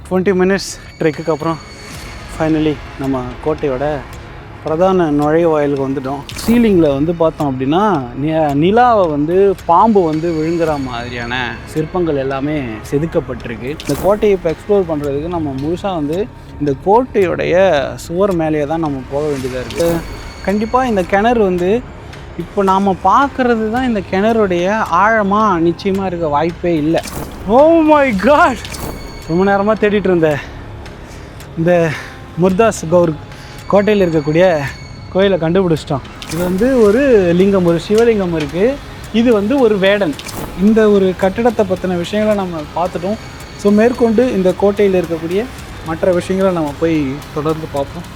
20 minutes ட்ரெக்குக்கு அப்புறம் finally நம்ம கோட்டையோட பிரதான நுழைவாயிலுக்கு வந்துட்டோம். சீலிங்கில் வந்து பார்த்தோம் அப்படின்னா நிலாவை வந்து பாம்பு வந்து விழுங்குற மாதிரியான சிற்பங்கள் எல்லாமே செதுக்கப்பட்டிருக்கு. இந்த கோட்டையை இப்போ எக்ஸ்ப்ளோர் பண்ணுறதுக்கு நம்ம முழுசாக வந்து இந்த கோட்டையுடைய சுவர் மேலேயே தான் நம்ம போக வேண்டியதாக இருக்குது. கண்டிப்பாக இந்த கிணறு வந்து இப்போ நாம் பார்க்குறது தான் இந்த கிணறுடைய ஆழமாக நிச்சயமாக இருக்க வாய்ப்பே இல்லை. ஓ மை காட், ரொம்ப நேரமாக தேடிட்டு இருந்தேன் இந்த முர்தாஸ் கௌர் கோட்டையில் இருக்கக்கூடிய கோயிலை கண்டுபிடிச்சிட்டோம். இது வந்து ஒரு லிங்கம், ஒரு சிவலிங்கம் இருக்குது. இது வந்து ஒரு வேடன். இந்த ஒரு கட்டிடத்தை பற்றின விஷயங்களை நம்ம பார்த்துட்டோம். ஸோ மேற்கொண்டு இந்த கோட்டையில் இருக்கக்கூடிய மற்ற விஷயங்களை நம்ம போய் தொடர்ந்து பார்ப்போம்.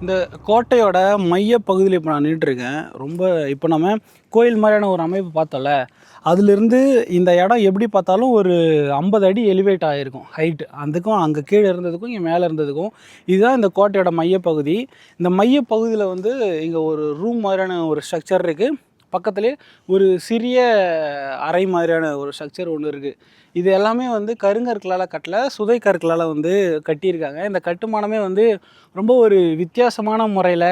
இந்த கோட்டையோட மைய பகுதியில் இப்போ நான் நின்றுட்டுருக்கேன். இப்போ நம்ம கோயில் மாதிரியான ஒரு அமைப்பு பார்த்தோம்ல, அதிலிருந்து இந்த இடம் எப்படி பார்த்தாலும் ஒரு 50 அடி எலிவேட் ஆகிருக்கும் ஹைட்டு. அதுக்கும் அங்கே கீழே இருந்ததுக்கும் இங்கே மேலே இருந்ததுக்கும் இதுதான் இந்த கோட்டையோட மையப்பகுதி. இந்த மையப்பகுதியில் வந்து இங்கே ஒரு ரூம் மாதிரியான ஒரு ஸ்ட்ரக்சர் இருக்குது. பக்கத்துலேயே ஒரு சிறிய அறை மாதிரியான ஒரு ஸ்ட்ரக்சர் ஒன்று இருக்குது. இது எல்லாமே வந்து கருங்கற்களால் கட்டல, சுதை கற்களால் வந்து கட்டியிருக்காங்க. இந்த கட்டுமானமே வந்து ரொம்ப ஒரு வித்தியாசமான முறையில்,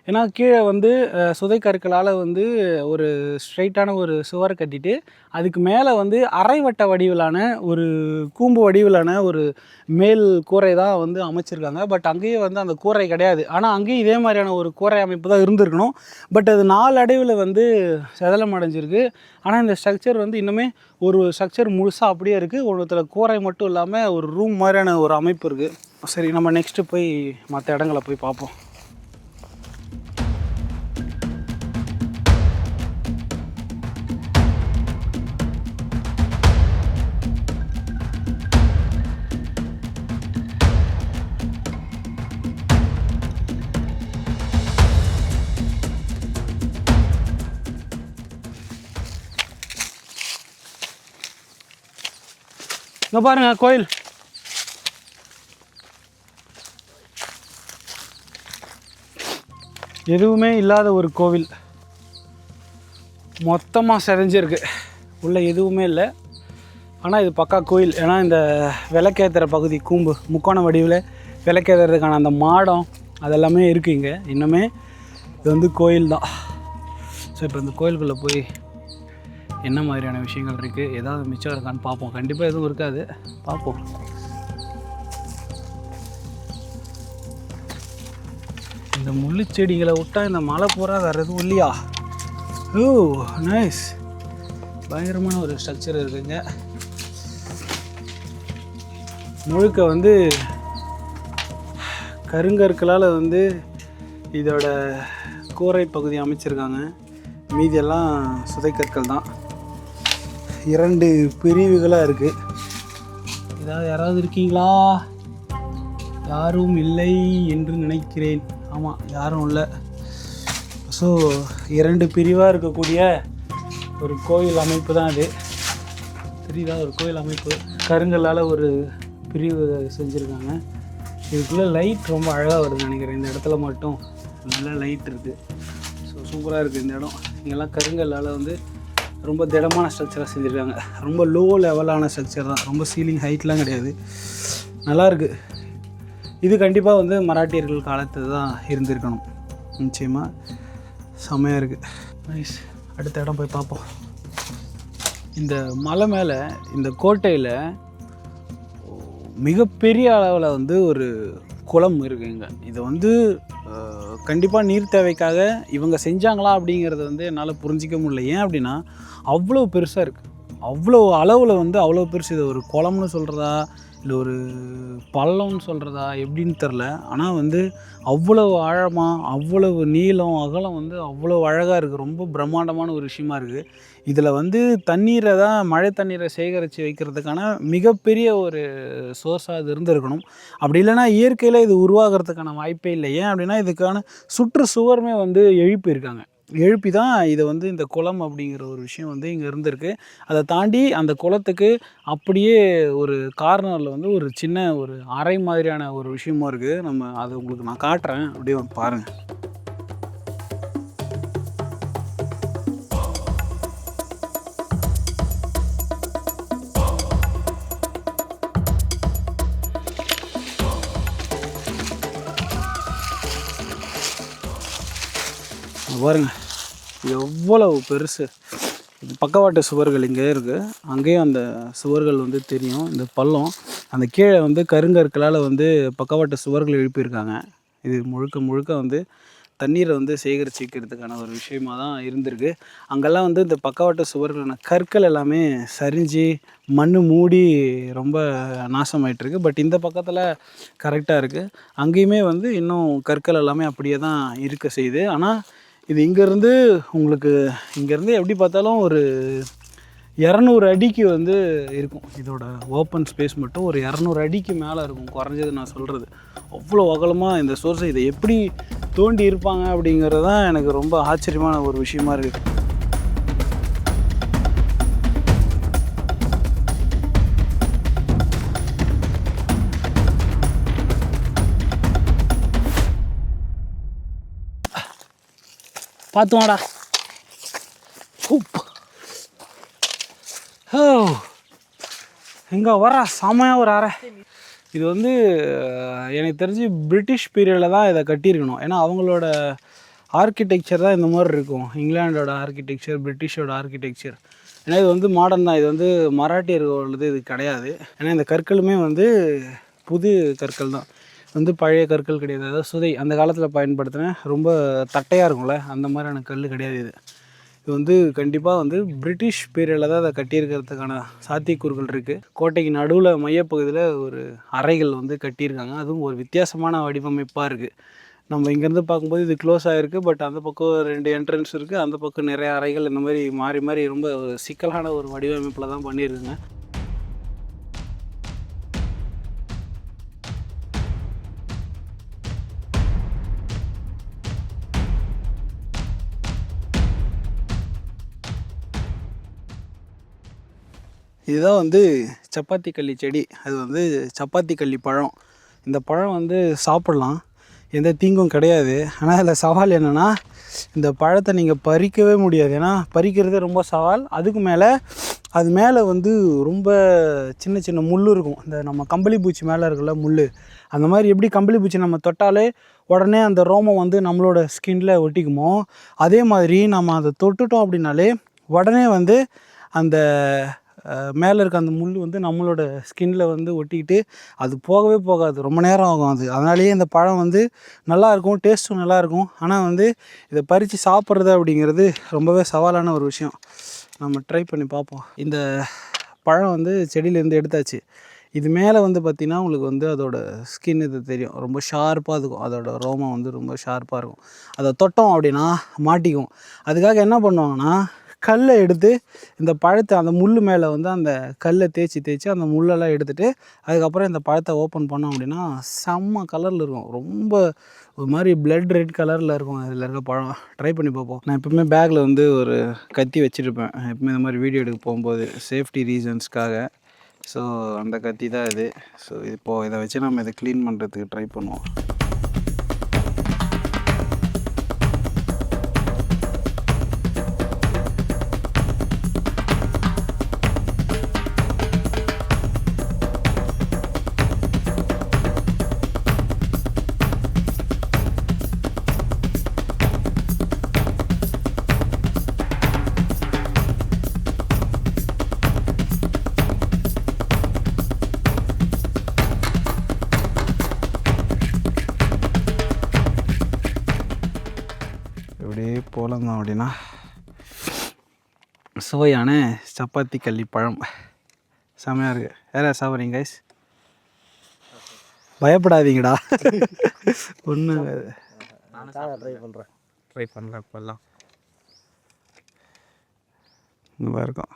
ஏன்னா கீழே வந்து சுதை கற்களால் வந்து ஒரு ஸ்ட்ரைட்டான ஒரு சுவர் கட்டிட்டு அதுக்கு மேலே வந்து அரைவட்ட வடிவிலான ஒரு கூம்பு வடிவிலான ஒரு மேல் கூரை தான் வந்து அமைச்சிருக்காங்க. பட் அங்கேயே வந்து அந்த கூரை கிடையாது. ஆனால் அங்கேயும் இதே மாதிரியான ஒரு கூரை அமைப்பு தான் இருந்திருக்கணும். பட் அது நாளடைவில் வந்து செதலம் அடைஞ்சிருக்கு. ஆனால் இந்த ஸ்ட்ரக்சர் வந்து இன்னுமே ஒரு ஸ்ட்ரக்சர் முழுசாக அப்படியே இருக்குது. ஒருத்தர் கூரை மட்டும் இல்லாமல் ஒரு ரூம் மாதிரியான ஒரு அமைப்பு இருக்குது. சரி, நம்ம நெக்ஸ்ட்டு போய் மற்ற இடங்களை போய் பார்ப்போம். இங்கே பாருங்கள் கோயில். எதுவுமே இல்லாத ஒரு கோவில், மொத்தமாக செதஞ்சிருக்கு. உள்ளே எதுவுமே இல்லை. ஆனால் இது பக்கா கோயில். ஏன்னா இந்த விளக்கேற்றுற பகுதி, கூம்பு முக்கோண வடிவில் விளக்கேற்றுறதுக்கான அந்த மாடம் அதெல்லாமே இருக்குது இங்கே. இன்னுமே இது வந்து கோயில் தான். ஸோ இப்போ இந்த கோயிலுக்குள்ளே போய் என்ன மாதிரியான விஷயங்கள் இருக்குது, ஏதாவது மிச்சம் இருக்கான்னு பார்ப்போம். கண்டிப்பாக எதுவும் இருக்காது, பார்ப்போம். இந்த முள்ளு செடிகளை விட்டால் இந்த மலை பூரா வேறு எதுவும் இல்லையா? ஓ நைஸ், பயங்கரமான ஒரு ஸ்ட்ரக்சர் இருக்குங்க. முழுக்க வந்து கருங்கற்களால் வந்து இதோட கூரை பகுதி அமைச்சிருக்காங்க. மீதியெல்லாம் சுதைக்கற்கள் தான். 2 பிரிவுகளாக இருக்குது. யாராவது இருக்கீங்களா? யாரும் இல்லை என்று நினைக்கிறேன். ஆமாம், யாரும் இல்லை. ஸோ 2 பிரிவாக இருக்கக்கூடிய ஒரு கோயில் அமைப்பு தான் அது. தெரியுதா? ஒரு கோயில் அமைப்பு கருங்கல்லால் ஒரு பிரிவு செஞ்சுருக்காங்க. இதுக்குள்ளே லைட் ரொம்ப அழகாக வருதுன்னு நினைக்கிறேன். இந்த இடத்துல மட்டும் நல்ல லைட் இருக்குது. ஸோ சூப்பராக இருக்குது இந்த இடம். இங்கெல்லாம் கருங்கல்லால் வந்து ரொம்ப திடமான ஸ்ட்ரக்சராக செஞ்சுருக்காங்க. ரொம்ப லோ லெவலான ஸ்ட்ரக்சர் தான், ரொம்ப சீலிங் ஹைட்லாம் கிடையாது. நல்லாயிருக்கு. இது கண்டிப்பாக வந்து மராட்டியர்கள் காலத்து தான் இருந்திருக்கணும். நிச்சயமாக செம்மையாக இருக்குது. நைஸ். அடுத்த இடம் போய் பார்ப்போம். இந்த மலை மேலே இந்த கோட்டையில் மிகப்பெரிய அளவில் வந்து ஒரு குளம் இருக்குங்க. இது வந்து கண்டிப்பாக நீர் தேவைக்காக இவங்க செஞ்சாங்களா அப்படிங்கிறத வந்து என்னால் புரிஞ்சிக்க முடியல. ஏன் அப்படின்னா அவ்வளோ பெருசாக இருக்குது, அவ்வளோ அளவில் வந்து அவ்வளோ பெருசு. இது ஒரு குளம்னு சொல்கிறதா இல்லை ஒரு பள்ளம்னு சொல்கிறதா எப்படின்னு தெரில. ஆனால் வந்து அவ்வளவு ஆழமாக, அவ்வளவு நீளம் அகலம் வந்து அவ்வளோ அழகாக இருக்குது. ரொம்ப பிரம்மாண்டமான ஒரு விஷயமா இருக்குது. இதில் வந்து தண்ணீரை தான், மழை தண்ணீரை சேகரித்து வைக்கிறதுக்கான மிகப்பெரிய ஒரு சோர்ஸாக இது இருந்திருக்கணும். அப்படி இல்லைனா இயற்கையில் இது உருவாகிறதுக்கான வாய்ப்பே இல்லை. ஏன் அப்படின்னா இதுக்கான சுற்றுச்சுவருமே வந்து எழுப்பியிருக்காங்க. எழுப்பி தான் இதை வந்து இந்த குளம் அப்படிங்கிற ஒரு விஷயம் வந்து இங்கே இருந்திருக்கு. அதை தாண்டி அந்த குளத்துக்கு அப்படியே ஒரு கார்னரில் வந்து ஒரு சின்ன ஒரு அறை மாதிரியான ஒரு விஷயமும் இருக்குது. நம்ம அதை உங்களுக்கு நான் காட்டுறேன், அப்படியே பாருங்கள். பாருங்க எவ்வளவு பெருசு. இது பக்கவாட்டு சுவர்கள் இங்கே இருக்குது, அங்கேயும் அந்த சுவர்கள் வந்து தெரியும். இந்த பள்ளம் அந்த கீழே வந்து கருங்கற்களால் வந்து பக்கவாட்டு சுவர்கள் எழுப்பியிருக்காங்க. இது முழுக்க முழுக்க வந்து தண்ணீரை வந்து சேகரிச்சிக்கிறதுக்கான ஒரு விஷயமாக தான் இருந்திருக்கு. அங்கெல்லாம் வந்து இந்த பக்கவாட்டு சுவர்களான கற்கள் எல்லாமே சரிஞ்சு மண் மூடி ரொம்ப நாசமாயிட்டிருக்கு. பட் இந்த பக்கத்தில் கரெக்டாக இருக்குது. அங்கேயுமே வந்து இன்னும் கற்கள் எல்லாமே அப்படியே தான் இருக்க செய்யுது. ஆனால் இது இங்கேருந்து உங்களுக்கு இங்கேருந்து எப்படி பார்த்தாலும் ஒரு 200 அடிக்கு வந்து இருக்கும். இதோட ஓப்பன் ஸ்பேஸ் மட்டும் ஒரு 200 அடிக்கு மேலே இருக்கும் குறைஞ்சது நான் சொல்கிறது. அவ்வளோ அகலமாக இந்த சோர்ஸை இதை எப்படி தோண்டி இருப்பாங்க அப்படிங்கிறது தான் எனக்கு ரொம்ப ஆச்சரியமான ஒரு விஷயமா இருக்குது. பார்த்து வாடா. ஓ இங்கே வர செமையாக ஒரு அறை. இது வந்து எனக்கு தெரிஞ்சு பிரிட்டிஷ் பீரியடில் தான் இதை கட்டியிருக்கணும். ஏன்னா அவங்களோட ஆர்கிடெக்சர் தான் இந்த மாதிரி இருக்கும். இங்கிலாண்டோட ஆர்கிடெக்சர், பிரிட்டிஷோட ஆர்கிடெக்சர். ஏன்னா இது வந்து மாடர்ன் தான். இது வந்து மராட்டியர்களது இது கிடையாது. ஏன்னா இந்த கற்களுமே வந்து புது கற்கள் தான், வந்து பழைய கற்கள் கிடையாது. அதாவது சுதை அந்த காலத்தில் பயன்படுத்தின ரொம்ப தட்டையாக இருக்கும்ல, அந்த மாதிரியான கல் கிடையாது இது. இது வந்து கண்டிப்பாக வந்து பிரிட்டிஷ் பீரியடில் தான் அதை கட்டியிருக்கிறதுக்கான சாத்தியக்கூறுகள் இருக்குது. கோட்டைக்கு நடுவில் மையப்பகுதியில் ஒரு அறைகள் வந்து கட்டியிருக்காங்க. அதுவும் ஒரு வித்தியாசமான வடிவமைப்பாக இருக்குது. நம்ம இங்கேருந்து பார்க்கும்போது இது க்ளோஸ் ஆகிருக்கு. பட் அந்த பக்கம் 2 என்ட்ரன்ஸ் இருக்குது, அந்த பக்கம் நிறைய அறைகள் இந்த மாதிரி மாறி மாறி ரொம்ப சிக்கலான ஒரு வடிவமைப்பில் தான் பண்ணியிருக்குங்க. இதுதான் வந்து சப்பாத்தி கள்ளி செடி. அது வந்து சப்பாத்தி கள்ளி பழம். இந்த பழம் வந்து சாப்பிட்லாம், எந்த தீங்கும் கிடையாது. ஆனால் அதில் சவால் என்னென்னா, இந்த பழத்தை நீங்கள் பறிக்கவே முடியாது. ஏன்னா பறிக்கிறதே ரொம்ப சவால். அதுக்கு மேலே அது மேலே வந்து ரொம்ப சின்ன சின்ன முள் இருக்கும். இந்த நம்ம கம்பளி பூச்சி மேலே இருக்குல்ல முள், அந்த மாதிரி எப்படி கம்பளி பூச்சி நம்ம தொட்டாலே உடனே அந்த ரோமம் வந்து நம்மளோட ஸ்கின்ல ஒட்டிக்குமோ, அதே மாதிரி நம்ம அதை தொட்டுட்டோம் அப்படின்னாலே உடனே வந்து அந்த மேலே இருக்க அந்த முள் வந்து நம்மளோட ஸ்கின்ல வந்து ஒட்டிக்கிட்டு அது போகவே போகாது, ரொம்ப நேரம் ஆகும் அது. அதனாலேயே இந்த பழம் வந்து நல்லாயிருக்கும், டேஸ்ட்டும் நல்லாயிருக்கும். ஆனால் வந்து இதை பறித்து சாப்பிட்றது அப்படிங்கிறது ரொம்பவே சவாலான ஒரு விஷயம். நம்ம ட்ரை பண்ணி பார்ப்போம். இந்த பழம் வந்து செடியிலேருந்து எடுத்தாச்சு. இது மேலே வந்து பார்த்திங்கன்னா உங்களுக்கு வந்து அதோடய ஸ்கின் இது தெரியும், ரொம்ப ஷார்ப்பாக இருக்கும். அதோடய ரோமம் வந்து ரொம்ப ஷார்ப்பாக இருக்கும். அதை தொட்டோம் அப்படின்னா மாட்டிக்கும். அதுக்காக என்ன பண்ணுவாங்கன்னா, கல்லை எடுத்து இந்த பழத்தை அந்த முள் மேலே வந்து அந்த கல்லை தேய்ச்சி அந்த முள்ளெல்லாம் எடுத்துகிட்டு அதுக்கப்புறம் இந்த பழத்தை ஓப்பன் பண்ணோம் அப்படின்னா செம்ம கலரில் இருக்கும். ரொம்ப ஒரு மாதிரி பிளட் ரெட் கலரில் இருக்கும் இதில் இருக்க பழம். ட்ரை பண்ணி பார்ப்போம். நான் எப்பவுமே பேக்கில் வந்து ஒரு கத்தி வச்சுருப்பேன், எப்பவுமே இந்த மாதிரி வீடியோ எடுக்க போகும்போது சேஃப்டி ரீசன்ஸ்க்காக. ஸோ அந்த கத்தி தான் இது. ஸோ இப்போது இதை வச்சு நம்ம இதை க்ளீன் பண்ணுறதுக்கு ட்ரை பண்ணுவோம். இப்படியே போகலாம் அப்படின்னா சுவையான சப்பாத்தி கள்ளி பழம் செமையாக இருக்குது. யாரா சாப்பிட்றீங்க கைஸ்? பயப்படாதீங்கடா, ஒன்று ட்ரை பண்ணுறேன் இப்போல்லாம். நல்லா இருக்கும்.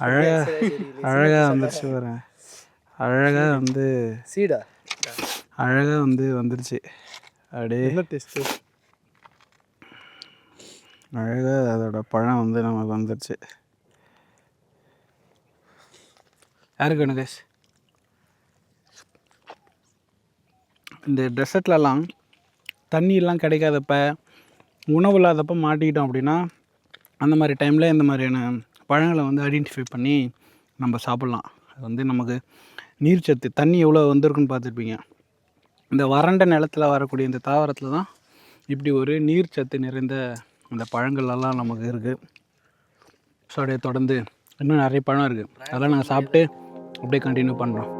அழகாக வந்துருச்சு வரேன். அழகாக வந்து சீடா அழகாக வந்து வந்துருச்சு. அப்படியே டேஸ்ட்டு அழகாக அதோட பழம் வந்து நமக்கு வந்துருச்சு. யாருக்கு வேணும் கைஸ்? இந்த டெசர்ட்லலாம் தண்ணியெல்லாம் கிடைக்காதப்ப, உணவு இல்லாதப்போ மாட்டிக்கிட்டோம் அப்படின்னா அந்த மாதிரி டைமில் இந்த மாதிரியான பழங்களை வந்து ஐடென்டிஃபை பண்ணி நம்ம சாப்பிட்லாம். அது வந்து நமக்கு நீர்ச்சத்து, தண்ணி எவ்வளோ வந்திருக்குன்னு பார்த்துருப்பீங்க. இந்த வறண்ட நிலத்தில் வரக்கூடிய இந்த தாவரத்தில் தான் இப்படி ஒரு நீர் சத்து நிறைந்த அந்த பழங்கள்லாம் நமக்கு இருக்குது. ஸோ அப்படியே தொடர்ந்து இன்னும் நிறைய பழம் இருக்குது, அதெல்லாம் நாங்கள் சாப்பிட்டு அப்படியே கண்டினியூ பண்ணுறோம்.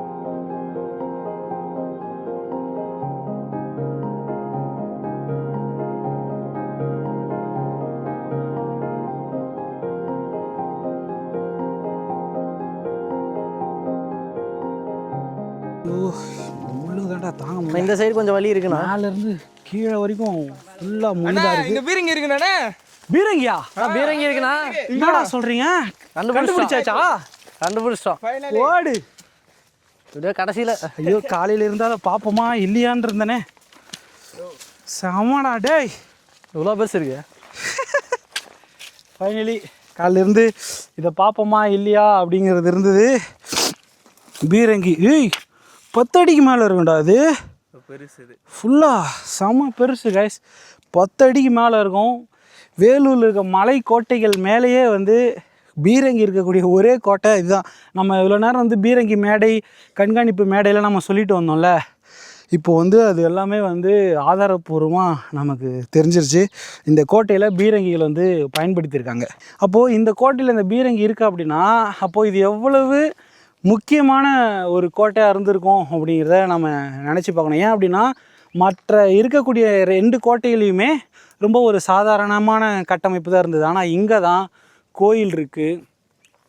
தாங்க இந்த சைடு கொஞ்சம் வலி இருக்குண்ணா, மேலேருந்து கீழே வரைக்கும் ஃபுல்லாக முள்ளுதான் இருக்குது. பீரங்கி இருக்குண்ணே. பீரங்கியா? பீரங்கி இருக்குண்ணா. என்னடா சொல்கிறீங்க? கண்டுபிடிச்சாச்சா? கண்டுபிடிச்சிட்டோம். ஓடு இதோ கடைசியில். ஐயோ, காலையில் இருந்தால் அதை பார்ப்போமா இல்லையான்னு இருந்தனே. செமடா டேய், இவ்வளோ பெருசு இருக்கு. ஃபைனலி காலையிலேருந்து இதை பார்ப்போமா இல்லையா அப்படிங்கிறது இருந்தது. பீரங்கி 10 அடிக்கு மேலே இருக்கும்டா அது. பெருசு இது ஃபுல்லாக செம பெருசு கைஸ். 10 அடிக்கு மேலே இருக்கும். வேலூரில் இருக்க மலை கோட்டைகள் மேலேயே வந்து பீரங்கி இருக்கக்கூடிய ஒரே கோட்டை இதுதான். நம்ம இவ்வளோ நேரம் வந்து பீரங்கி மேடை, கண்காணிப்பு மேடையில் நம்ம சொல்லிட்டு வந்தோம்ல, இப்போ வந்து அது எல்லாமே வந்து ஆதாரப்பூர்வமாக நமக்கு தெரிஞ்சிருச்சு. இந்த கோட்டையில் பீரங்கிகள் வந்து பயன்படுத்தியிருக்காங்க. அப்போது இந்த கோட்டையில் இந்த பீரங்கி இருக்குது அப்படின்னா, அப்போது இது எவ்வளவு முக்கியமான ஒரு கோட்டையாக இருந்திருக்கும் அப்படிங்கிறத நம்ம நினச்சி பார்க்கணும். ஏன் அப்படின்னா, மற்ற இருக்கக்கூடிய 2 கோட்டைகளையுமே ரொம்ப ஒரு சாதாரணமான கட்டமைப்பு தான் இருந்தது. ஆனால் இங்கே தான் கோயில் இருக்குது,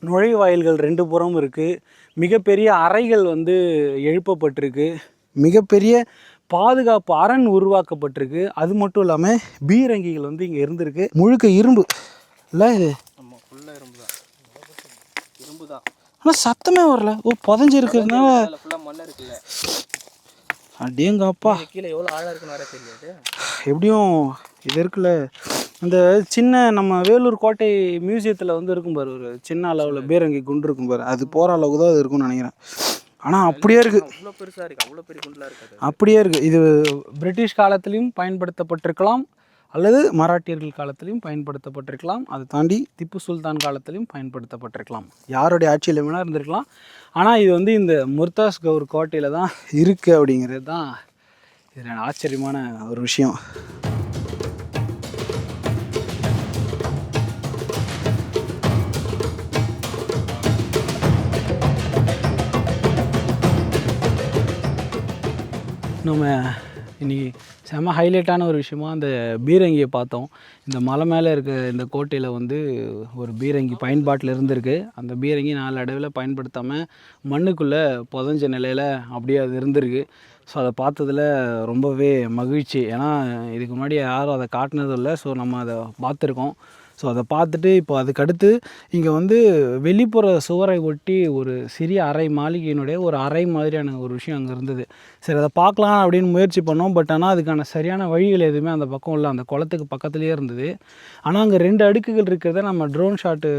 நுழைவாயில்கள் 2 புறமும் இருக்குது, மிகப்பெரிய அறைகள் வந்து எழுப்பப்பட்டிருக்கு, மிகப்பெரிய பாதுகாப்பு அரண் உருவாக்கப்பட்டிருக்கு. அது மட்டும் இல்லாமல் பீரங்கிகள் வந்து இங்கே இருந்திருக்கு. முழுக்க இரும்பு இல்லை இது? ஆமாம், ஃபுல்லாக இரும்பு தான். இரும்பு தான், ஆனால் சத்தமே வரல. புதஞ்சி இருக்கிறதுனால ஃபுல்லாக மண்ணை இருக்குல்ல. அப்படியேங்கப்பா, கீழே எவ்வளோ ஆழம் இருக்குன்னு வர தெரியாது. எப்படியும் இது இருக்குல்ல, அந்த சின்ன நம்ம வேலூர் கோட்டை மியூசியத்தில் வந்து இருக்கும் பாரு, ஒரு சின்ன அளவில் பீரங்கி குண்டு இருக்கும் பாரு, அது போகிற அளவுக்கு தான் அது இருக்கும்னு நினைக்கிறேன். ஆனால் அப்படியே இருக்குது, அவ்வளோ பெருசாக இருக்குது, அவ்வளோ பெரிய குண்டலாக இருக்காது. அப்படியே இருக்குது. இது பிரிட்டிஷ் காலத்துலேயும் பயன்படுத்தப்பட்டிருக்கலாம், அல்லது மராட்டியர்கள் காலத்திலையும் பயன்படுத்தப்பட்டிருக்கலாம், அதை தாண்டி திப்பு சுல்தான் காலத்திலையும் பயன்படுத்தப்பட்டிருக்கலாம், யாருடைய ஆட்சியில் வேணால் இருந்திருக்கலாம். ஆனால் இது வந்து இந்த முர்தாஸ் கவுர் கோட்டையில் தான் இருக்குது அப்படிங்கிறது தான் இதில் ஆச்சரியமான ஒரு விஷயம். நம்ம இன்றைக்கி செம ஹைலைட்டான ஒரு விஷயமா அந்த பீரங்கியை பார்த்தோம். இந்த மலை மேலே இருக்க இந்த கோட்டையில் வந்து ஒரு பீரங்கி பயன்பாட்டில் இருந்திருக்கு. அந்த பீரங்கி நாளடைவில் பயன்படுத்தாமல் மண்ணுக்குள்ளே புதஞ்ச நிலையில் அப்படியே அது இருந்திருக்கு. ஸோ அதை பார்த்ததில் ரொம்பவே மகிழ்ச்சி. ஏன்னா இதுக்கு முன்னாடி யாரும் அதை காட்டினதும் இல்லை. ஸோ நம்ம அதை பார்த்துருக்கோம். ஸோ அதை பார்த்துட்டு இப்போ அதுக்கடுத்து இங்கே வந்து வெளிப்புற சுவரை ஒட்டி ஒரு சிறிய அறை, மாளிகையினுடைய ஒரு அறை மாதிரியான ஒரு விஷயம் அங்கே இருந்தது. சரி, அதை பார்க்கலாம் அப்படின்னு முயற்சி பண்ணோம். பட் ஆனால் அதுக்கான சரியான வழிகள் எதுவுமே அந்த பக்கம் இல்லை. அந்த குளத்துக்கு பக்கத்துலேயே இருந்தது. ஆனால் அங்கே 2 அடுக்குகள் இருக்கிறத நம்ம ட்ரோன் ஷாட்டு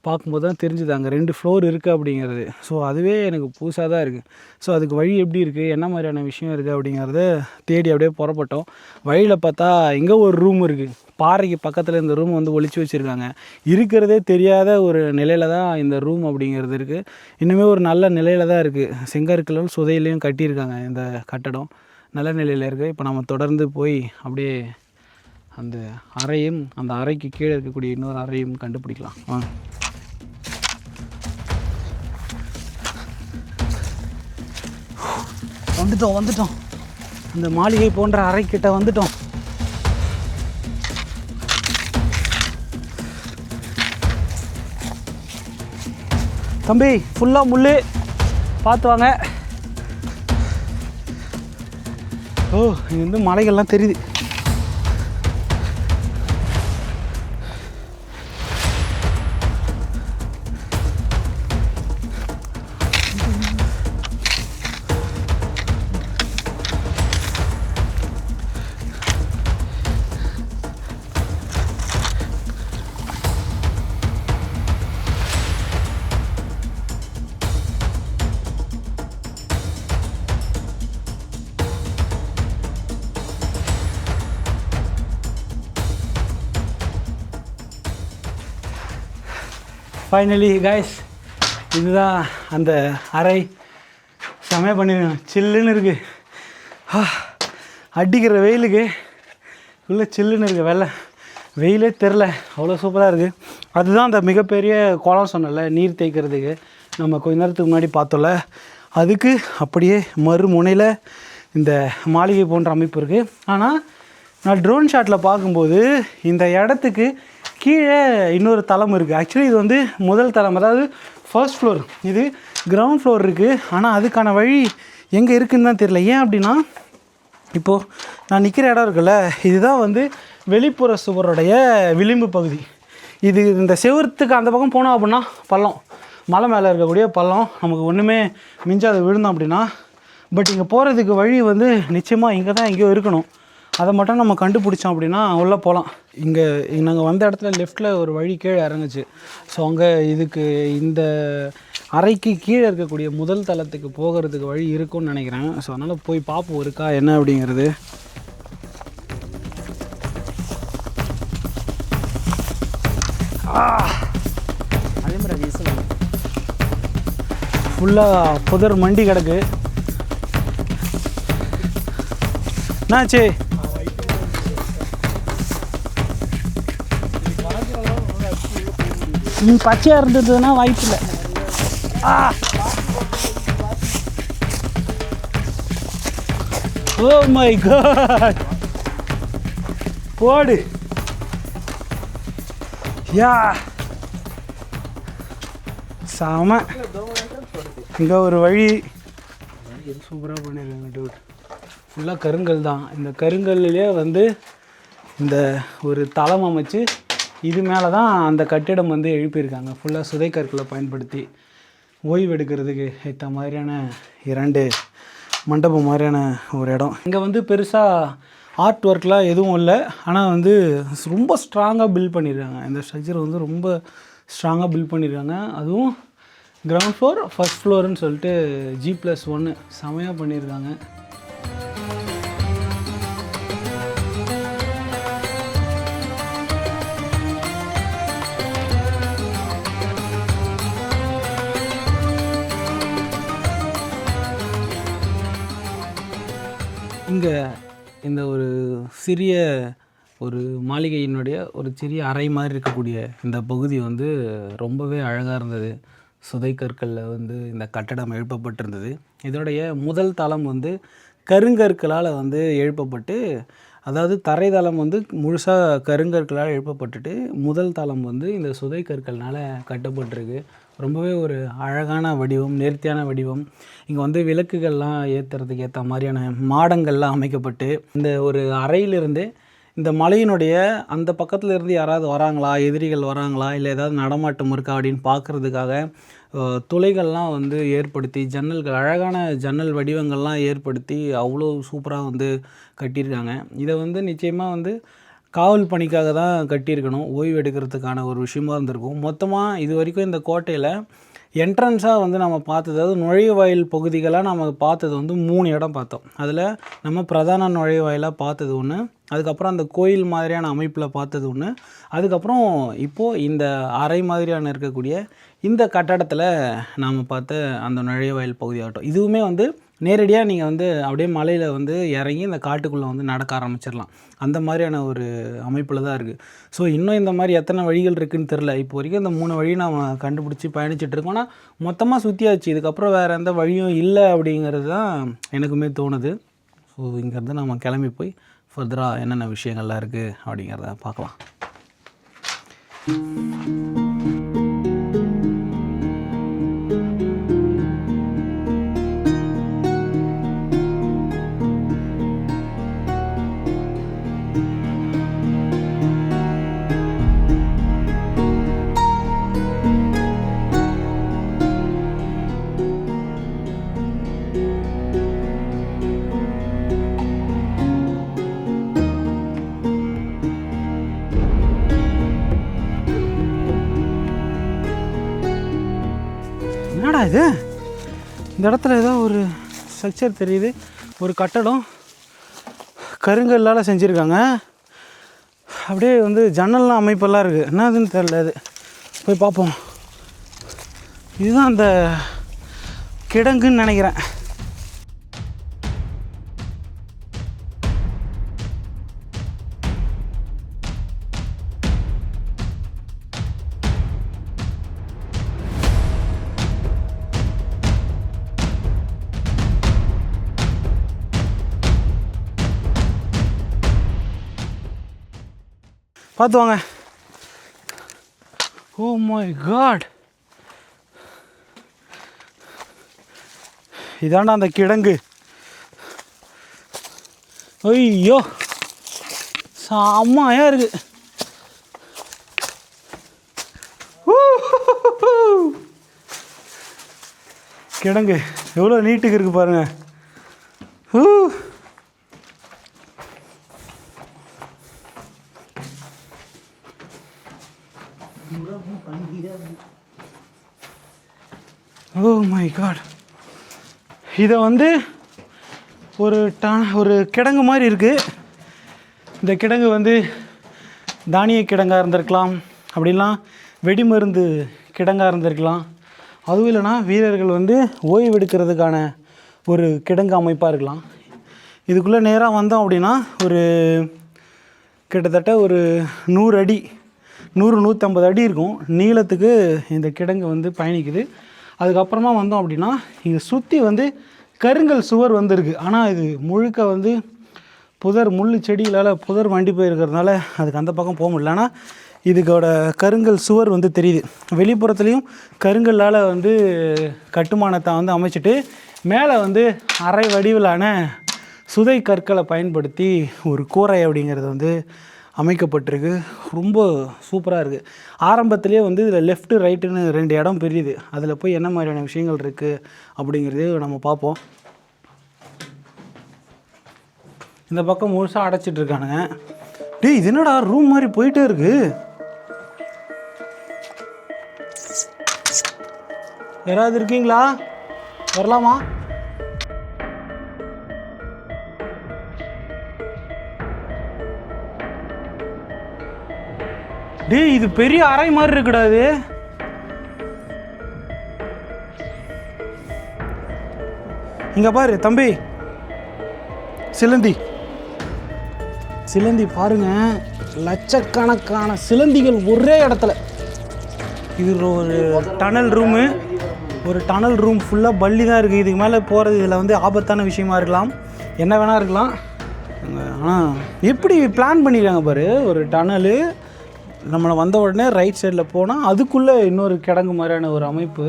பார்க்கும்போது தான் தெரிஞ்சுது அங்கே 2 ஃப்ளோர் இருக்குது அப்படிங்கிறது. ஸோ அதுவே எனக்கு புதுசாக தான் இருக்குது. ஸோ அதுக்கு வழி எப்படி இருக்குது, என்ன மாதிரியான விஷயம் இருக்குது அப்படிங்கிறத தேடி அப்படியே புறப்பட்டோம். வழியில் பார்த்தா இங்கே ஒரு ரூம் இருக்குது, பாறைக்கு பக்கத்தில் இந்த ரூம் வந்து ஒழிச்சு வச்சுருக்காங்க. இருக்கிறதே தெரியாத ஒரு நிலையில் தான் இந்த ரூம் அப்படிங்கிறது இருக்குது. இன்னுமே ஒரு நல்ல நிலையில் தான் இருக்குது. செங்கற்களும் சுதையிலையும் கட்டியிருக்காங்க. இந்த கட்டடம் நல்ல நிலையில் இருக்குது. இப்போ நம்ம தொடர்ந்து போய் அப்படியே அந்த அறையும், அந்த அறைக்கு கீழே இருக்கக்கூடிய இன்னொரு அறையும் கண்டுபிடிக்கலாம். வாங்க. வந்துட்டோம். இந்த மாளிகை போன்ற அறைக்கிட்ட வந்துட்டோம். தம்பி, ஃபுல்லாக முள், பார்த்து வாங்க. ஓ, இங்கே வந்து மலைகள்லாம் தெரியுது. ஃபைனலி கைஸ், இதுதான் அந்த அறை. செமையாக பண்ணிருக்கேன், சில்லுன்னு இருக்குது. அடிக்கிற வெயிலுக்கு உள்ள சில்லுன்னு இருக்குது வெயிலே தெரில, அவ்வளோ சூப்பராக இருக்குது. அதுதான் அந்த மிகப்பெரிய குளம் சொன்னல நீர் தேய்க்கிறதுக்கு நம்ம கொஞ்ச நேரத்துக்கு முன்னாடி பார்த்தோம்ல, அதுக்கு அப்படியே மறுமுனையில் இந்த மாளிகை போன்ற அமைப்பு இருக்குது. ஆனால் நான் ட்ரோன் ஷாட்டில் பார்க்கும்போது இந்த இடத்துக்கு கீழே இன்னொரு தளம் இருக்குது. ஆக்சுவலி இது வந்து முதல் தளம், அதாவது ஃபர்ஸ்ட் ஃப்ளோர். இது கிரவுண்ட் ஃப்ளோர் இருக்குது. ஆனால் அதுக்கான வழி எங்கே இருக்குதுன்னு தான் தெரியல. ஏன் அப்படின்னா இப்போது நான் நிற்கிற இடம் இருக்குல்ல, இதுதான் வந்து வெளிப்புற சுவருடைய விளிம்பு பகுதி. இது இந்த செவத்துக்கு அந்த பக்கம் போனோம் அப்படின்னா பள்ளம், மலை மேலே இருக்கக்கூடிய பள்ளம், நமக்கு ஒன்றுமே மிஞ்சாத விழுந்தோம் அப்படின்னா. பட் இங்கே போகிறதுக்கு வழி வந்து நிச்சயமாக இங்கே தான் எங்கேயோ இருக்கணும். அதை மட்டும் நம்ம கண்டுபிடிச்சோம் அப்படின்னா உள்ளே போகலாம். இங்கே நாங்கள் வந்த இடத்துல லெஃப்ட்டில் ஒரு வழி கீழே இறங்குச்சு. ஸோ அங்கே இதுக்கு இந்த அறைக்கு கீழே இருக்கக்கூடிய முதல் தளத்துக்கு போகிறதுக்கு வழி இருக்கும்னு நினைக்கிறேன். ஸோ அதனால் போய் பார்ப்போம் இருக்கா என்ன அப்படிங்கிறது. அதே மாதிரி அது ஃபுல்லாக புதர் மண்டி கிடக்கு. என்னாச்சு? பச்சையாக இருந்ததுன்னா வாய்ப்பு இல்லை. ஓ மை காட், போடு யா சாம. இங்கே ஒரு வழி சூப்பராக பண்ணியிருக்காங்க டூட். ஃபுல்லாக கருங்கல் தான். இந்த கருங்கல்லையே வந்து இந்த ஒரு தளம் அமைச்சு இது மேலே தான் அந்த கட்டிடம் வந்து எழுப்பியிருக்காங்க. ஃபுல்லாக சுதைக்கற்களை பயன்படுத்தி ஓய்வு எடுக்கிறதுக்கு ஏற்ற மாதிரியான 2 மண்டபம் மாதிரியான ஒரு இடம். இங்கே வந்து பெருசாக ஆர்ட் ஒர்க்லாம் எதுவும் இல்லை. ஆனால் வந்து ரொம்ப ஸ்ட்ராங்காக பில்ட் பண்ணியிருக்காங்க. இந்த ஸ்ட்ரக்சர் வந்து ரொம்ப ஸ்ட்ராங்காக பில்ட் பண்ணியிருக்காங்க. அதுவும் கிரவுண்ட் ஃப்ளோர் ஃபர்ஸ்ட் ஃப்ளோருன்னு சொல்லிட்டு G+1 செமையாக பண்ணியிருக்காங்க. இங்கே இந்த ஒரு சிறிய ஒரு மாளிகையினுடைய ஒரு சிறிய அறை மாதிரி இருக்கக்கூடிய இந்த பகுதி வந்து ரொம்பவே அழகாக இருந்தது. சுதைக்கற்களில் வந்து இந்த கட்டடம் எழுப்பப்பட்டிருந்தது. இதோடைய முதல் தளம் வந்து கருங்கற்களால் வந்து எழுப்பப்பட்டு, அதாவது தரைதளம் வந்து முழுசாக கருங்கற்களால் எழுப்பப்பட்டுட்டு முதல் தளம் வந்து இந்த சுதைக்கற்கள்னால் கட்டப்பட்டிருக்கு. ரொம்பவே ஒரு அழகான வடிவம், நேர்த்தியான வடிவம். இங்கே வந்து விளக்குகள்லாம் ஏற்றுறதுக்கு ஏற்ற மாதிரியான மாடங்கள்லாம் அமைக்கப்பட்டு, இந்த ஒரு அறையிலிருந்து இந்த மலையினுடைய அந்த பக்கத்தில் இருந்து யாராவது வராங்களா, எதிரிகள் வராங்களா, இல்லை ஏதாவது நடமாட்டம் இருக்கா அப்படின்னு பார்க்குறதுக்காக துளைகள்லாம் வந்து ஏற்படுத்தி, ஜன்னல்கள் அழகான ஜன்னல் வடிவங்கள்லாம் ஏற்படுத்தி அவ்வளோ சூப்பராக வந்து கட்டியிருக்காங்க. இதை வந்து நிச்சயமாக வந்து காவல் பணிக்காக தான் கட்டியிருக்கணும். ஓய்வு எடுக்கிறதுக்கான ஒரு விஷயமா இருந்திருக்கும். மொத்தமாக இது வரைக்கும் இந்த கோட்டையில் என்ட்ரன்ஸாக வந்து நம்ம பார்த்தது, அதாவது நுழைவாயில் பகுதிகளாக நம்ம பார்த்தது வந்து 3 இடம் பார்த்தோம். அதில் நம்ம பிரதான நுழைவாயிலாக பார்த்தது ஒன்று, அதுக்கப்புறம் அந்த கோயில் மாதிரியான அமைப்பில் பார்த்தது ஒன்று, அதுக்கப்புறம் இப்போது இந்த அறை மாதிரியான இருக்கக்கூடிய இந்த கட்டடத்தில் நாம் பார்த்த அந்த நுழைவாயில் பகுதியாகட்டும். இதுவுமே வந்து நேரடியாக நீங்கள் வந்து அப்படியே மலையில் வந்து இறங்கி இந்த காட்டுக்குள்ளே வந்து நடக்க ஆரம்பிச்சிடலாம். அந்த மாதிரியான ஒரு அமைப்பில் தான் இருக்குது. ஸோ இன்னும் இந்த மாதிரி எத்தனை வழிகள் இருக்குதுன்னு தெரில. இப்போ வரைக்கும் இந்த 3 வழியை நம்ம கண்டுபிடிச்சி பயணிச்சிட்ருக்கோம். ஆனால் மொத்தமாக சுற்றியாச்சு. இதுக்கப்புறம் வேறு எந்த வழியும் இல்லை அப்படிங்கிறது தான் எனக்குமே தோணுது. ஸோ இங்கேருந்து நம்ம கிளம்பி போய் ஃபர்தராக என்னென்ன விஷயங்கள்லாம் இருக்குது அப்படிங்கிறத பார்க்கலாம். என்னடா இது, இந்த இடத்துல ஏதோ ஒரு ஸ்ட்ரக்சர் தெரியுது. ஒரு கட்டடம் கருங்கல்லால் செஞ்சுருக்காங்க. அப்படியே வந்து ஜன்னல்லாம் அமைப்பெல்லாம் இருக்குது. என்னதுன்னு தெரில, அது போய் பார்ப்போம். இதுதான் அந்த கிடங்குன்னு நினைக்கிறேன். பார்த்து வாங்க. ஓ மை காட், இதாண்டா அந்த கிடங்கு. ஐயோ செம்மையாக இருக்குது. கிடங்கு எவ்வளோ நீட்டுக்கு இருக்குது பாருங்கள். ஓ மை காட், இதை வந்து ஒரு கிடங்கு மாதிரி இருக்குது. இந்த கிடங்கு வந்து தானிய கிடங்காக இருந்திருக்கலாம், அப்படின்லாம் வெடிமருந்து கிடங்காக இருந்திருக்கலாம். அதுவும் இல்லைனா வீரர்கள் வந்து ஓய்வெடுக்கிறதுக்கான ஒரு கிடங்கு அமைப்பாக இருக்கலாம். இதுக்குள்ளே நேராக வந்தோம் அப்படின்னா ஒரு கிட்டத்தட்ட ஒரு 100 அடி 100-150 அடி இருக்கும் நீளத்துக்கு இந்த கிடங்கு வந்து பயணிக்குது. அதுக்கப்புறமா வந்தோம் அப்படின்னா இங்கே சுற்றி வந்து கருங்கல் சுவர் வந்துருக்கு. ஆனால் இது முழுக்க வந்து புதர் முள் செடிகளால் புதர் வண்டி போயிருக்கிறதுனால அதுக்கு அந்த பக்கம் போக முடியல. ஆனால் இதுக்கோட கருங்கல் சுவர் வந்து தெரியுது. வெளிப்புறத்துலேயும் கருங்கல்லால் வந்து கட்டுமானத்தை வந்து அமைச்சிட்டு மேலே வந்து அரை வடிவிலான சுதை கற்களை பயன்படுத்தி ஒரு கூரை அப்படிங்கிறது வந்து அமைக்கப்பட்டிருக்கு. ரொம்ப சூப்பராக இருக்குது. ஆரம்பத்துலேயே வந்து இதில் லெஃப்ட்டு ரைட்டுன்னு 2 இடம் பிரியுது. அதில் போய் என்ன மாதிரியான விஷயங்கள் இருக்குது அப்படிங்கிறது நம்ம பார்ப்போம். இந்த பக்கம் முழுசாக அடைச்சிட்ருக்கானுங்க. டேய் இது என்னடா ரூம் மாதிரி போயிட்டே இருக்குது. யாராவது இருக்கீங்களா? வரலாமா? டேய் இது பெரிய அறை மாதிரி இருக்குடா. இது இங்கே பாரு தம்பி, சிலந்தி பாருங்க, லட்சக்கணக்கான சிலந்திகள் ஒரே இடத்துல. இது ஒரு டனல் ரூமு. ஒரு டனல் ரூம் ஃபுல்லாக பள்ளி தான் இருக்குது. இதுக்கு மேலே போகிறது இதில் வந்து ஆபத்தான விஷயமா இருக்கலாம், என்ன வேணால் இருக்கலாம். ஆனால் எப்படி பிளான் பண்ணியிருக்காங்க பாரு. ஒரு டனலு நம்மளை வந்த உடனே ரைட் சைடில் போனால் அதுக்குள்ளே இன்னொரு கிடங்கு மாதிரியான ஒரு அமைப்பு.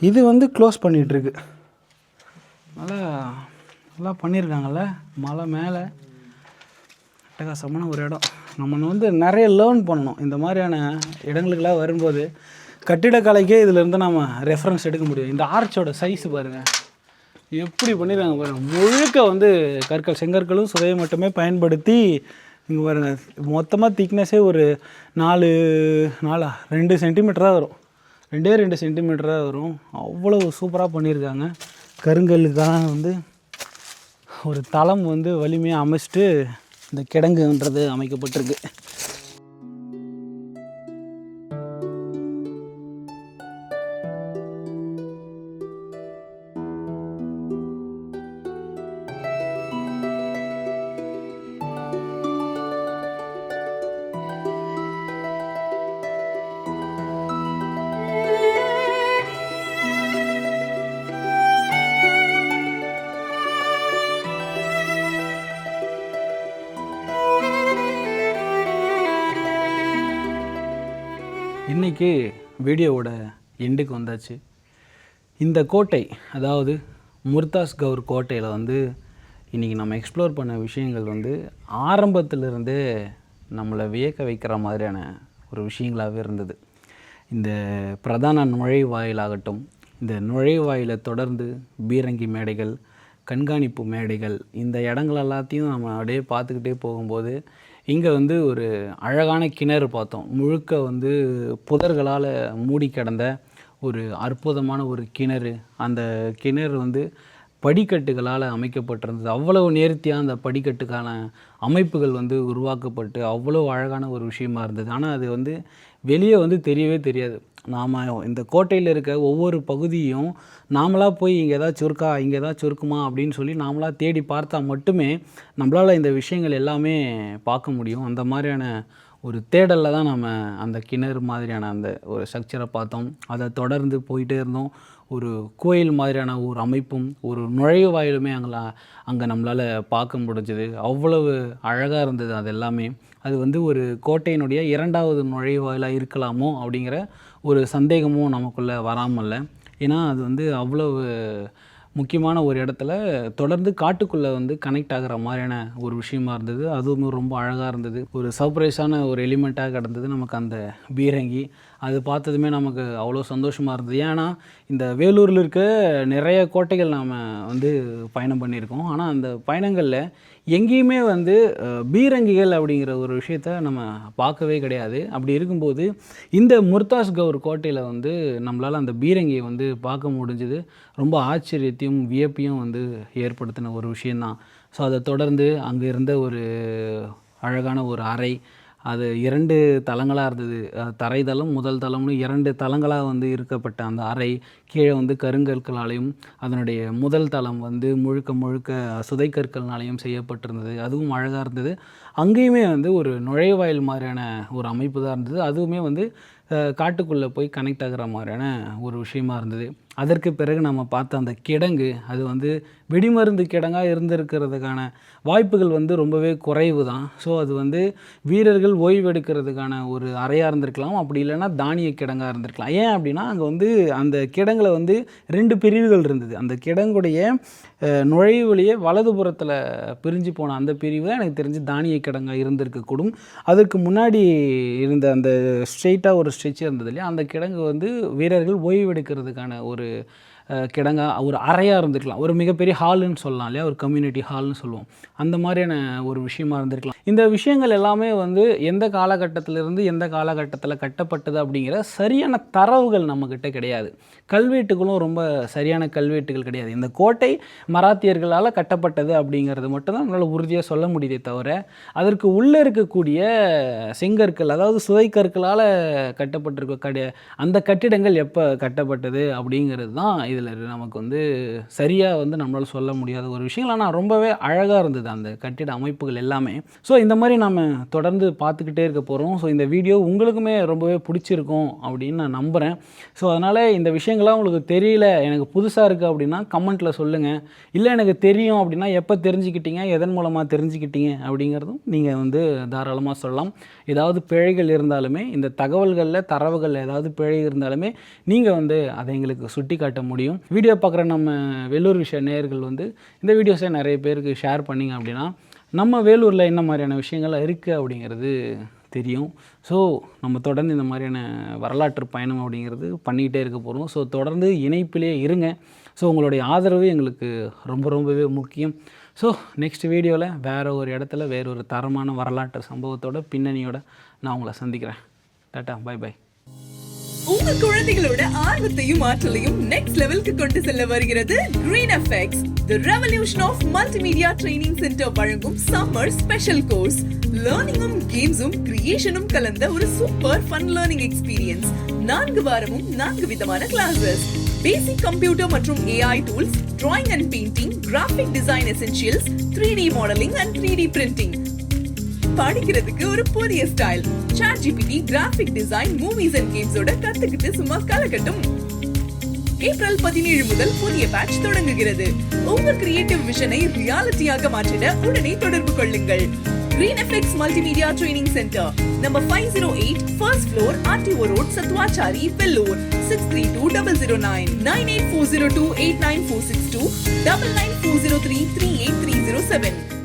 இது வந்து க்ளோஸ் பண்ணிகிட்ருக்கு. நல்லா பண்ணியிருக்காங்கல்ல. மலை மேலே அட்டகாசமான ஒரு இடம். நம்ம வந்து நிறைய லேர்ன் பண்ணணும். இந்த மாதிரியான இடங்களுக்கெல்லாம் வரும்போது கட்டிடக்கலைக்கே இதிலேருந்து நம்ம ரெஃபரன்ஸ் எடுக்க முடியும். இந்த ஆர்ச்சோட சைஸு பாருங்கள் எப்படி பண்ணியிருக்காங்க பாருங்கள். முழுக்க வந்து செங்கற்களும் சுதையை மட்டுமே பயன்படுத்தி இங்கே பாருங்கள். மொத்தமாக திக்னஸே ஒரு 2 சென்டிமீட்டர் தான் வரும். 2 சென்டிமீட்டர் தான் வரும். அவ்வளோ சூப்பராக பண்ணியிருக்காங்க. கருங்கல்லுக்காக வந்து ஒரு தளம் வந்து வலிமையாக அமைச்சிட்டு இந்த கிடங்குன்றது அமைக்கப்பட்டிருக்கு. இன்றைக்கி வீடியோவோட எண்டுக்கு வந்தாச்சு. இந்த கோட்டை, அதாவது முர்தாஸ் கவுர் கோட்டையில் வந்து இன்றைக்கி நம்ம எக்ஸ்ப்ளோர் பண்ண விஷயங்கள் வந்து ஆரம்பத்திலிருந்தே நம்மளை வியக்க வைக்கிற மாதிரியான ஒரு விஷயங்களாகவே இருந்தது. இந்த பிரதான நுழைவாயிலாகட்டும், இந்த நுழைவாயிலை தொடர்ந்து பீரங்கி மேடைகள், கண்காணிப்பு மேடைகள், இந்த இடங்கள் எல்லாத்தையும் நம்ம அப்படியே பார்த்துக்கிட்டே போகும்போது இங்கே வந்து ஒரு அழகான கிணறு பார்த்தோம். முழுக்க வந்து புதர்களால் மூடி கிடந்த ஒரு அற்புதமான ஒரு கிணறு. அந்த கிணறு வந்து படிக்கட்டுகளால் அமைக்கப்பட்டிருந்தது. அவ்வளவு நேர்த்தியாக அந்த படிக்கட்டுக்கான அமைப்புகள் வந்து உருவாக்கப்பட்டு அவ்வளோ அழகான ஒரு விஷயமா இருந்தது. ஆனால் அது வந்து வெளியே வந்து தெரியவே தெரியாது. நாம் இந்த கோட்டையில் இருக்க ஒவ்வொரு பகுதியும் நாமளாக போய் இங்கே ஏதாச்சும் இருக்கா, இங்கே ஏதாச்சும் இருக்குமா அப்படின்னு சொல்லி நாமளாக தேடி பார்த்தா மட்டுமே நம்மளால் இந்த விஷயங்கள் எல்லாமே பார்க்க முடியும். அந்த மாதிரியான ஒரு தேடலில் தான் நம்ம அந்த கிணறு மாதிரியான அந்த ஒரு ஸ்ட்ரக்சரை பார்த்தோம். அதை தொடர்ந்து போயிட்டே இருந்தோம். ஒரு கோயில் மாதிரியான ஒரு அமைப்பும் ஒரு நுழைவாயிலுமே அங்கே நம்மளால் பார்க்க முடிஞ்சுது. அவ்வளவு அழகாக இருந்தது அது எல்லாமே. அது வந்து ஒரு கோட்டையினுடைய 2வது நுழைவாயிலாக இருக்கலாமோ அப்படிங்கிற ஒரு சந்தேகமும் நமக்குள்ளே வராமல் இல்லை. ஏன்னா அது வந்து அவ்வளவு முக்கியமான ஒரு இடத்துல தொடர்ந்து காட்டுக்குள்ளே வந்து கனெக்ட் ஆகிற மாதிரியான ஒரு விஷயமா இருந்தது. அதுவும் ரொம்ப அழகாக இருந்தது. ஒரு சர்ப்ரைஸான ஒரு எலிமெண்ட்டாக கிடந்தது நமக்கு அந்த பீரங்கி. அது பார்த்ததுமே நமக்கு அவ்வளோ சந்தோஷமாக இருந்தது. ஏன்னா இந்த வேலூரில் இருக்க நிறைய கோட்டைகள் நாம் வந்து பயணம் பண்ணியிருக்கோம். ஆனால் அந்த பயணங்களில் எங்கேயுமே வந்து பீரங்கிகள் அப்படிங்கிற ஒரு விஷயத்த நம்ம பார்க்கவே கிடையாது. அப்படி இருக்கும்போது இந்த முர்தாஸ் கவுர் கோட்டையில் வந்து நம்மளால் அந்த பீரங்கியை வந்து பார்க்க முடிஞ்சுது. ரொம்ப ஆச்சரியத்தையும் வியப்பையும் வந்து ஏற்படுத்தின ஒரு விஷயந்தான். ஸோ அதை தொடர்ந்து அங்கே இருந்த ஒரு அழகான ஒரு அறை, அது 2 தளங்களாக இருந்தது. தரை தளம், முதல் தளம்னு 2 தளங்களாக வந்து இருக்கப்பட்ட அந்த அறை, கீழே வந்து கருங்கற்களாலையும் அதனுடைய முதல் தளம் வந்து முழுக்க முழுக்க சுதைக்கற்கள்னாலையும் செய்யப்பட்டிருந்தது. அதுவும் அழகாக இருந்தது. அங்கேயுமே வந்து ஒரு நுழைவாயில் மாதிரியான ஒரு அமைப்பு தான் இருந்தது. அதுவுமே வந்து காட்டுக்குள்ளே போய் கனெக்ட் ஆகிற மாதிரியான ஒரு விஷயமா இருந்தது. அதற்கு பிறகு நம்ம பார்த்த அந்த கிடங்கு, அது வந்து வெடிமருந்து கிடங்காக இருந்திருக்கிறதுக்கான வாய்ப்புகள் வந்து ரொம்பவே குறைவு தான். ஸோ அது வந்து வீரர்கள் ஓய்வெடுக்கிறதுக்கான ஒரு அறையாக இருந்திருக்கலாம். அப்படி இல்லைன்னா தானிய கிடங்காக இருந்திருக்கலாம். ஏன் அப்படின்னா அங்கே வந்து அந்த கிடங்கில் வந்து 2 பிரிவுகள் இருந்தது. அந்த கிடங்குடைய நுழைவுலையே வலதுபுறத்தில் பிரிஞ்சு போன அந்த பிரிவு தான் எனக்கு தெரிஞ்சு தானிய கிடங்காக இருந்திருக்கக்கூடும். அதற்கு முன்னாடி இருந்த அந்த ஸ்ட்ரெயிட்டாக ஒரு ஸ்ட்ரெச் இருந்தது இல்லையா, அந்த கிடங்கு வந்து வீரர்கள் ஓய்வெடுக்கிறதுக்கான ஒரு கிடங்கா ஒரு அறையாக இருந்திருக்கலாம். ஒரு மிகப்பெரிய ஹாலுன்னு சொல்லலாம் இல்லையா, ஒரு கம்யூனிட்டி ஹால்னு சொல்லுவோம். அந்த மாதிரியான ஒரு விஷயமா இருந்திருக்கலாம். இந்த விஷயங்கள் எல்லாமே வந்து எந்த காலகட்டத்திலிருந்து எந்த காலகட்டத்தில் கட்டப்பட்டது அப்படிங்கிற சரியான தரவுகள் நம்மக்கிட்ட கிடையாது. கல்வெட்டுகளும் ரொம்ப சரியான கல்வெட்டுகள் கிடையாது. இந்த கோட்டை மராத்தியர்களால் கட்டப்பட்டது அப்படிங்கிறது மட்டும்தான் நம்மளால் உறுதியாக சொல்ல முடியுதே தவிர, அதற்கு உள்ளே இருக்கக்கூடிய செங்கற்கள், அதாவது சுதைக்கற்களால் கட்டப்பட்டிருக்க அந்த கட்டிடங்கள் எப்போ கட்டப்பட்டது அப்படிங்கிறது தான் இதில் நமக்கு வந்து சரியாக வந்து நம்மளால் சொல்ல முடியாத ஒரு விஷயங்கள். ஆனால் ரொம்பவே அழகாக இருந்தது அந்த கட்டிட அமைப்புகள் எல்லாமே. ஸோ இந்த மாதிரி நம்ம தொடர்ந்து பார்த்துக்கிட்டே இருக்க போகிறோம். ஸோ இந்த வீடியோ உங்களுக்குமே ரொம்பவே பிடிச்சிருக்கும் அப்படின்னு நான் நம்புகிறேன். ஸோ அதனால் இந்த விஷயங்கள்லாம் உங்களுக்கு தெரியல, எனக்கு புதுசாக இருக்குது அப்படின்னா கமெண்ட்டில் சொல்லுங்கள். இல்லை எனக்கு தெரியும் அப்படின்னா எப்போ தெரிஞ்சுக்கிட்டீங்க, எதன் மூலமாக தெரிஞ்சுக்கிட்டீங்க அப்படிங்கிறதும் நீங்கள் வந்து தாராளமாக சொல்லலாம். ஏதாவது பிழைகள் இருந்தாலுமே, இந்த தகவல்களில் தரவுகளில் ஏதாவது பிழை இருந்தாலுமே நீங்கள் வந்து அதை எங்களுக்கு சுட்டி காட்ட முடியும். வீடியோ பார்க்குற நம்ம வேலூர் விஷய நேயர்கள் வந்து இந்த வீடியோஸை நிறைய பேருக்கு ஷேர் பண்ணிங்க அப்படின்னா நம்ம வேலூரில் என்ன மாதிரியான விஷயங்கள்லாம் இருக்குது அப்படிங்கிறது தெரியும். ஸோ நம்ம தொடர்ந்து இந்த மாதிரியான வரலாற்று பயணம் அப்படிங்கிறது பண்ணிக்கிட்டே இருக்க போகிறோம். ஸோ தொடர்ந்து இணைப்பிலே இருங்க. ஸோ உங்களுடைய ஆதரவு எங்களுக்கு ரொம்பவே முக்கியம். ஸோ நெக்ஸ்ட் வீடியோவில் வேறு ஒரு இடத்துல வேறு ஒரு தரமான வரலாற்று சம்பவத்தோட பின்னணியோட நான் உங்களை சந்திக்கிறேன். டாட்டா, பை பை. உங்க குழந்தைகளோட ஆர்வத்தையும் ஆற்றலையும் நெக்ஸ்ட் லெவலுக்கு கொண்டு செல்ல வருகிறது GreenFX, the revolution of multimedia training center வழங்கும் சம்மர் ஸ்பெஷல் கோர்ஸ். லேர்னிங்கும் கேம்ஸும் கிரியேஷனும் கலந்த ஒரு சூப்பர் ஃபன் லேர்னிங் எக்ஸ்பீரியன்ஸ். 4 வாரமும் 4 விதமான கிளாஸஸ். பேசிக் கம்ப்யூட்டர் மற்றும் AI tools, drawing and painting, graphic design essentials, 3D modelling and 3D printing. படிக்கிறதுக்கு ஒரு புதிய style. ChatGPT, graphic design, movies and கேம்ஸோட கத்துக்கிட்டு சும்மா கலக்கட்டும். ஏப்ரல் 17 முதல் புதிய பேட்ச் தொடங்குகிறது. உங்க கிரியேட்டிவ் விஷனை ரியாலிட்டியாக மாற்றிட உடனே தொடர்பு கொள்ளுங்கள். GreenFX Multimedia Training Center, number 508, first floor, RTO Road, Satwachari, Vellore, 632009, 9840289462, 9940338307.